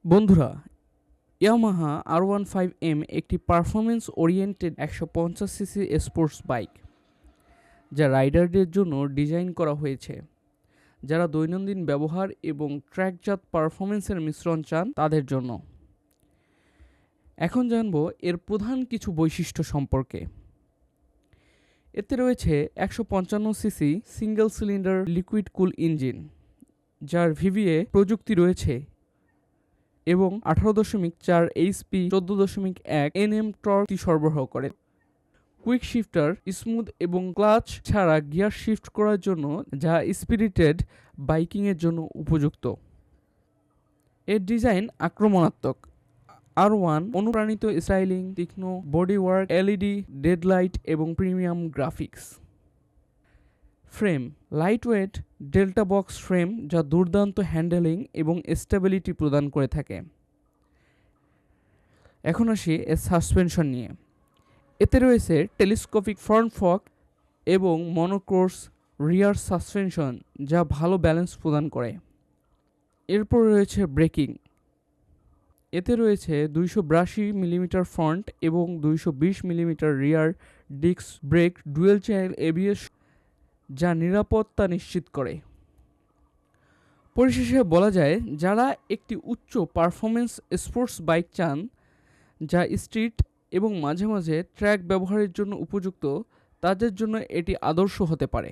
বন্ধুরা, Yamaha R15M একটি performance oriented 150 CC sports bike, যা রাইডারদের জন্য ডিজাইন করা হয়েছে যারা দৈনন্দিন ব্যবহার এবং ট্র্যাকজাত পারফরম্যান্সের মিশ্রণ চান তাদের জন্য। এখন জানব এর প্রধান কিছু বৈশিষ্ট্য সম্পর্কে। এতে রয়েছে 155 সিসি সিঙ্গেল সিলিন্ডার লিকুইড কুল ইঞ্জিন, যার VVA প্রযুক্তি রয়েছে এবং 18.4 HP 14.1 Nm টর্ক সরবরাহ করে। কুইক শিফটার স্মুথ এবং ক্লাচ ছাড়া গিয়ার শিফট করার জন্য, যা স্পিরিটেড বাইকিংয়ের জন্য উপযুক্ত। এর ডিজাইন আক্রমণাত্মক, R1 অনুপ্রাণিত স্টাইলিং, তীক্ষ্ণ বডিওয়ার্ক, LED ডেডলাইট এবং premium graphics. Frame lightweight delta box frame, যা দুর্দান্ত হ্যান্ডেলিং এবং স্টেবিলিটি প্রদান করে থাকে। এখন আসি এর সাসপেনশন নিয়ে। এতে রয়েছে টেলিস্কোপিক ফ্রন্ট ফক এবং মনোক্রস রিয়ার সাসপেনশন, যা ভালো ব্যালেন্স প্রদান করে। এরপর রয়েছে ব্রেকিং। এতে রয়েছে 282 মিলিমিটার ফ্রন্ট এবং 220 millimetre rear disc brake, dual channel ABS, যা নিরাপত্তা নিশ্চিত করে। পরিশেষে বলা যায়, যারা একটি উচ্চ পারফরম্যান্স স্পোর্টস বাইক চান যা স্ট্রিট এবং মাঝে মাঝে ট্র্যাক ব্যবহারের জন্য উপযুক্ত, তাদের জন্য এটি আদর্শ হতে পারে।